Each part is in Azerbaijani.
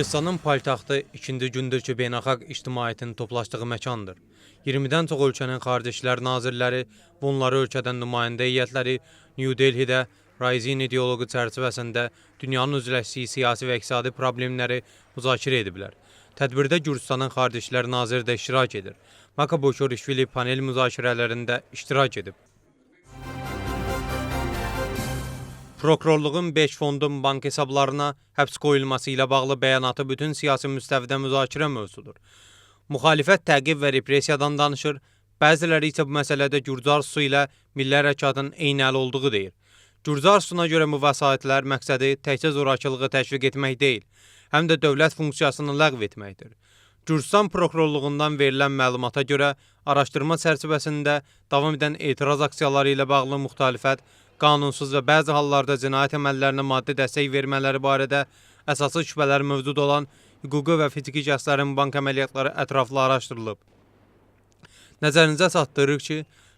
Gürcüstanın paytaxtı ikinci gündür ki beynəlxalq ictimaiyyətin toplaşdığı məkandır. 20-dən çox ölkənin xarici İşlər nazirləri və onları ölkədən nümayəndə heyətləri New Delhi'də Rising ideoloji çərçivəsində dünyanın üzləşdiyi siyasi və iqtisadi problemləri müzakirə ediblər. Tədbirdə Gürcüstanın xarici İşlər naziri də iştirak edir. Maka Boşorishvili panel müzakirələrində iştirak edib. Prokurorluğun 5 fondun bank hesablarına həbs qoyulması ilə bağlı bəyanatı bütün siyasi müstəvidə müzakirə mövzusudur. Müxalifət təqib və repressiyadan danışır, bəziləri isə bu məsələdə Gürcü arzusu ilə milli hərəkatın eyniəli olduğu deyir. Gürcü arzusuna görə bu vəsaitlər məqsədi təkcə zorakılığı təşviq etmək deyil, həm də dövlət funksiyasını ləğv etməkdir. Gürcüstan prokurorluğundan verilən məlumata görə araşdırma çərçivəsində davam edən etiraz aksiyaları ilə bağlı müxalifət, qanunsuz və bəzi hallarda cinayət əməllərinə maddi dəstək vermələri barədə əsaslı şübhələr mövcud olan hüquqi və fiziki şəxslərin bank əməliyyatları ətraflı araşdırılıb. Nəzərinizə çatdırırıq ki,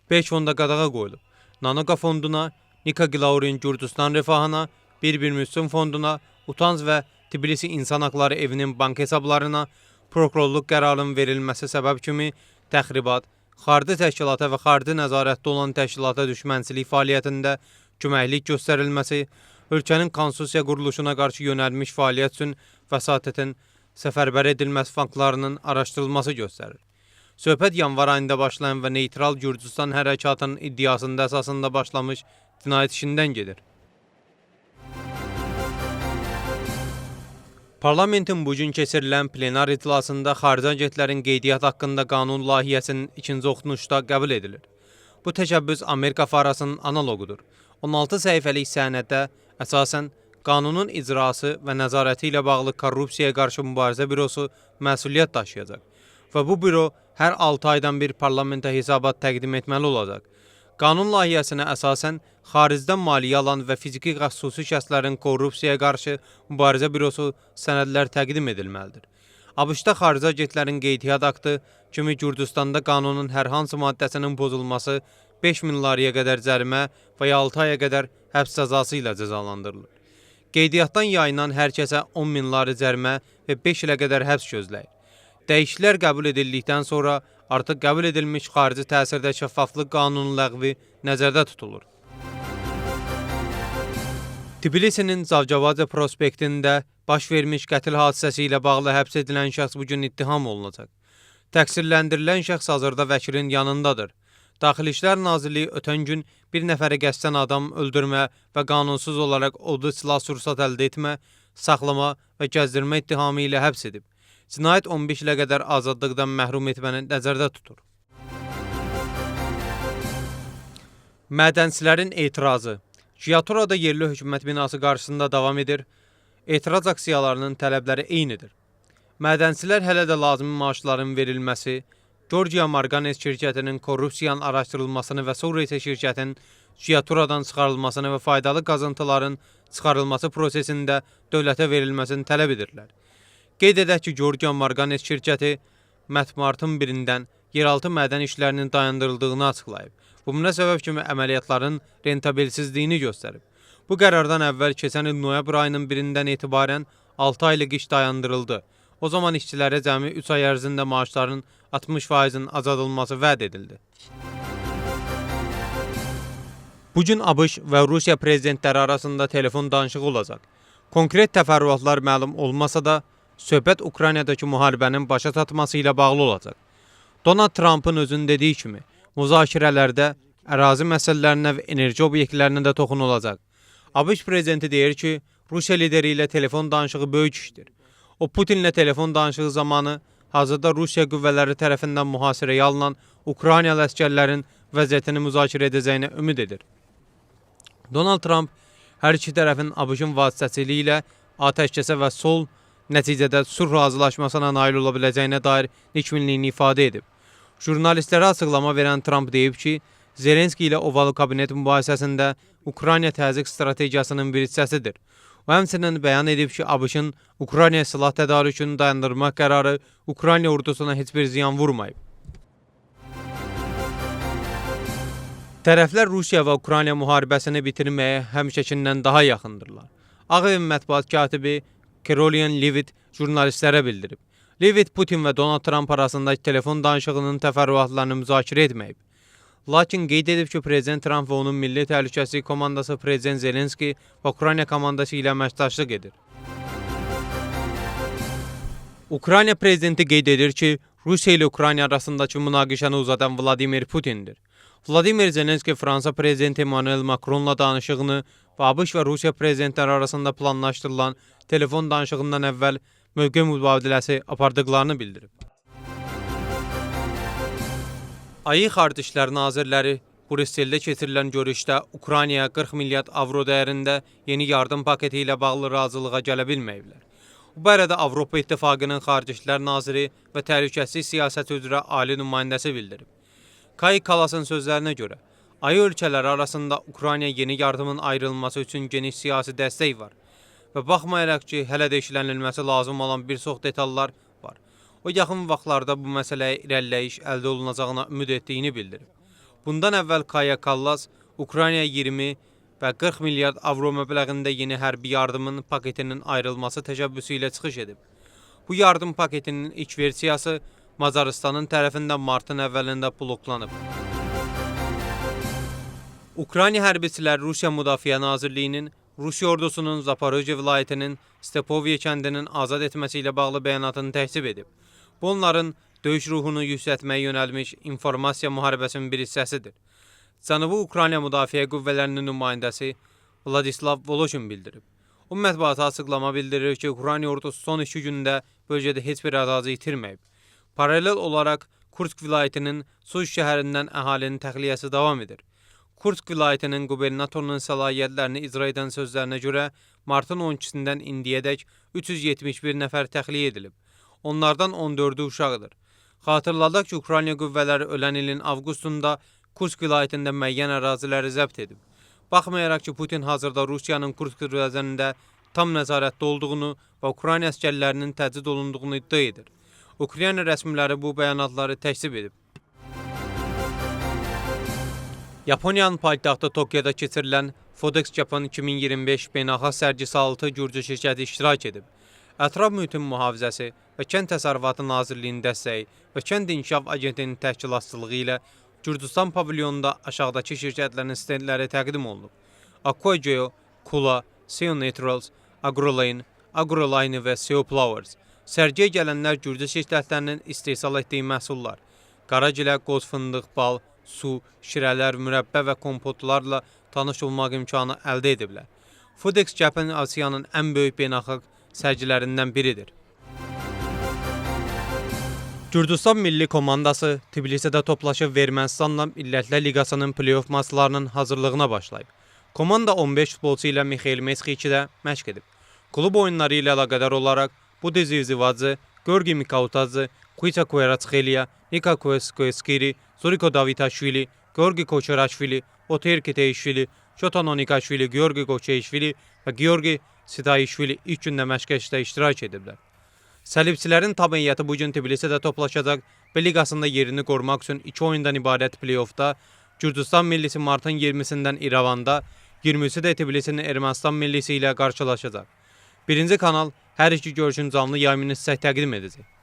5 fonda qadağa qoyulub. Nanoqa fonduna, Nika Gilaurin Gürcüstan Refahına, Bir Müslüm fonduna, Utanz və Tbilisi İnsan Haqları Evinin bank hesablarına prokurorluq qərarının verilməsi səbəb kimi təxribat, xarici təşkilata və xarici nəzarətdə olan təşkilata düşmənçilik fəaliyyətində köməklik göstərilməsi, ölkənin konstitusiya quruluşuna qarşı yönəlmiş fəaliyyət üçün vəsatətin səfərbər edilməsi faktlarının araşdırılması göstərir. Söhbət yanvar ayında başlayan və neytral Gürcüstan hərəkatının iddiasında əsasında başlamış cinayət işindən gedir. Parlamentin bugün keçirilən plenar iclasında xarici agentlərin qeydiyyat haqqında qanun layihəsinin ikinci oxunuşda qəbul edilir. Bu təşəbbüs Amerika farasının analogudur. 16 səhifəlik sənəddə əsasən qanunun icrası və nəzarəti ilə bağlı korrupsiyaya qarşı mübarizə bürosu məsuliyyət daşıyacaq və bu büro hər 6 aydan bir parlamentə hesabat təqdim etməli olacaq. Qanun layihəsinə əsasən xaricdən maliyyə alan və fiziki və xüsusi şəxslərin korrupsiyaya qarşı mübarizə bürosu sənədlər təqdim edilməlidir. ABŞ-da xarici agentlərin qeydiyyat aktı kimi Gürcüstanda qanunun hər hansı maddəsinin pozulması 5000 lariyə qədər cərimə və ya 6 aya qədər həbs cəzası ilə cəzalandırılır. Qeydiyyatdan yayınan hər kəsə 10.000 lari cərimə və 5 ilə qədər həbs gözləyir. Dəyişikliklər qəbul edildikdən sonra artıq qəbul edilmiş xarici təsirdə şəffaflıq qanunun ləğvi nəzərdə tutulur. Tbilisinin Zavcavadze prospektində baş vermiş qətil hadisəsi ilə bağlı həbs edilən şəxs bugün ittiham olunacaq. Təqsirləndirilən şəxs hazırda vəkilin yanındadır. Daxili İşlər Nazirliyi ötən gün bir nəfəri qəsdən adam öldürmə və qanunsuz olaraq odlu silah-sursat əldə etmə, saxlama və gəzdirmə ittihamı ilə həbs edib. Cinayət 15 ilə qədər azadlıqdan məhrum etməni nəzərdə tutur. Mədənçilərin etirazı. Giyatorada yerli hökumət binası qarşısında davam edir. Etiraz aksiyalarının tələbləri eynidir. Mədənçilər hələ də lazımi maaşların verilməsi, Georgia Marganes şirkətinin korrupsiyanın araşdırılmasını və sonra isə şirkətin Giyatoradan çıxarılmasını və faydalı qazıntıların çıxarılması prosesində dövlətə verilməsini tələb edirlər. Qeyd edək ki, Georgia Marganes şirkəti martın 1-dən yeraltı mədən işlərinin dayandırıldığını açıqlayıb. Bu münasəbəb kimi əməliyyatların rentabelsizliyini göstərib. Bu qərardan əvvəl keçən il noyabr ayının 1-dən etibarən 6 aylıq iş dayandırıldı. O zaman işçilərə cəmi 3 ay ərzində maaşların 60%-nin azadılması vəd edildi. Bugün ABŞ və Rusiya prezidentləri arasında telefon danışığı olacaq. Konkret təfərrüatlar məlum olmasa da, söhbət Ukraynadakı müharibənin başa çatması ilə bağlı olacaq. Donald Trump'ın özünün dediyi kimi, müzakirələrdə ərazi məsələlərinə və enerji obyektlərinə də toxunulacaq. ABŞ prezidenti deyir ki, Rusiya lideri ilə telefon danışığı böyük işdir. O, Putinlə telefon danışığı zamanı hazırda Rusiya qüvvələri tərəfindən mühasirəyə alınan Ukraynalı əsgərlərin vəziyyətini müzakirə edəcəyinə ümid edir. Donald Trump hər iki tərəfin ABŞ-ın vasitəsiliyi ilə atəşkəsə və sol nəticədə sülh razılaşmasına nail ola biləcəyinə dair nikbinliyini ifadə edib. Jurnalistlərə açıqlama verən Trump deyib ki, Zelenski ilə Oval kabinet mübahisəsində Ukrayna təzyiq strategiyasının bir hissəsidir. O həmçinin bəyan edib ki, ABŞ-ın Ukrayna silah tədarükünü dayandırmaq qərarı Ukrayna ordusuna heç bir ziyan vurmayıb. Tərəflər Rusiya və Ukrayna müharibəsini bitirməyə həmişəkindən daha yaxındırlar. Ağ Evin mətbuat katibi Caroline Leavitt jurnalistlərə bildirib. Leavitt Putin və Donald Trump arasındakı telefon danışığının təfərrüatlarını müzakirə etməyib. Lakin qeyd edib ki, Prezident Trump və onun Milli Təhlükəsizlik komandası Prezident Zelenski və Ukrayna komandası ilə əməkdaşlıq edir. Ukrayna prezidenti qeyd edir ki, Rusiya ilə Ukrayna arasındakı münaqişəni uzadan Vladimir Putindir. Vladimir Zelenski Fransa prezidenti Emmanuel Macronla danışığını və ABŞ və Rusiya prezidentləri arasında planlaşdırılan telefon danışığından əvvəl mövqe mübadiləsi apardıqlarını bildirib. AI Xarici İşlər Nazirləri Brüsseldə keçirilən görüşdə Ukraynaya 40 milyard avro dəyərində yeni yardım paketi ilə bağlı razılığa gələ bilməyiblər. Bu barədə Avropa İttifaqının Xarici İşlər Naziri və Təhlükəsizlik Siyasəti üzrə ali nümayəndəsi bildirib. Kai Kallas'ın sözlərinə görə, AI ölkələri arasında Ukraynaya yeni yardımın ayrılması üçün geniş siyasi dəstək var və baxmayaraq ki, hələ də işlənilməsi lazım olan bir çox detallar var. O, yaxın vaxtlarda bu məsələyə irəliləyiş əldə olunacağına ümid etdiyini bildirib. Bundan əvvəl Kaya Kallas Ukraynaya 20 və 40 milyard avro məbləğində yeni hərbi yardımın paketinin ayrılması təşəbbüsü ilə çıxış edib. Bu yardım paketinin ilk versiyası Macarıstanın tərəfindən martın əvvəlində bloklanıb. Ukrayna hərbiçiləri Rusiya Müdafiə Nazirliyinin Rusiya ordusunun Zaporojye vilayətinin Stepovye kəndinin azad etməsi ilə bağlı bəyanatını təksib edib. Bu, onların döyüş ruhunu yüksəltməyə yönəlmiş informasiya müharibəsinin bir hissəsidir. Cənubi Ukrayna Müdafiə Qüvvələrinin nümayəndəsi Vladislav Voloshin bildirib. O, mətbuata açıqlama bildirir ki, Ukrayna ordusu son 2 gündə bölgədə heç bir ərazi itirməyib. Paralel olaraq Kursk vilayətinin Suy şəhərindən əhalinin təxliyəsi davam edir. Kursk vilayətinin qubernatorunun səlahiyyətlərini icra edən sözlərinə görə martın 12-sindən indiyədək 371 nəfər təxliyə edilib. Onlardan 14'ü uşaqdır. Xatırladaq ki, Ukrayna qüvvələri ölən ilin avqustunda Kursk vilayətində müəyyən əraziləri zəbt edib. Baxmayaraq ki, Putin hazırda Rusiyanın Kursk vilayətində tam nəzarətdə olduğunu və Ukrayna əsgərlərinin təcrid olunduğunu iddia edir. Ukrayna rəsmiləri bu bəyanatları təksib edib. Yaponiyanın paytaxtı Tokyoda keçirilən Fodex Japan 2025 beynəlxalq sərgisi 6 gürcü şirkəti iştirak edib. Ətraf mühitin mühafizəsi və Kənd Təsərrüfatı Nazirliyinin dəstəyi və Kənd İnkişaf Agentinin təşkilatçılığı ilə Gürcüstan pavilyonunda aşağıdakı şirkətlərin stendləri təqdim olunub. Aquageo, Kula, Seo Naturals, Agrolane, Agroline və Seo Flowers. Sərgiyə gələnlər Gürcü şirkətlərinin istehsal etdiyi məhsullar, qaragilə, qoz fındıq, bal, su, şirələr, mürəbbə və kompotlarla tanış olmaq imkanı əldə ediblər. Fodex Japan Asiyanın ən böyük beynəlxalq sərgilərindən biridir. Gürcüstan milli komandası Tbilisidə toplaşıb Ermənistanla Millətlər Liqasının play-off maçlarının hazırlığına başlayıb. Komanda 15 futbolçu ilə Mikhail Meskiçidə məşq edib. Klub oyunları ilə əlaqədar olaraq Budezi Zivadze, Georgi Mikautadze, Kuitsa Kuyaratsxeliya, Nika Koeskiri, Zoriko Davitaşvili, Georgi Koçeraşvili, Oter Keteyşvili, Şotano Nikaşvili, Georgi Koçeyşvili və Georgi Sitayişvili ilk gündə məşqdə iştirak ediblər. Səlibçilərin tam heyəti bugün Tbilisidə toplaşacaq və liqasında yerini qorumaq üçün 2 oyundan ibarət play-offda Gürcüstan millisi martın 20-sindən İrəvanda, 23-ü də Tbilisinin Ermənistan millisi ilə qarşılaşacaq. Birinci kanal hər iki görüşün canlı yayımını sizə təqdim edəcək.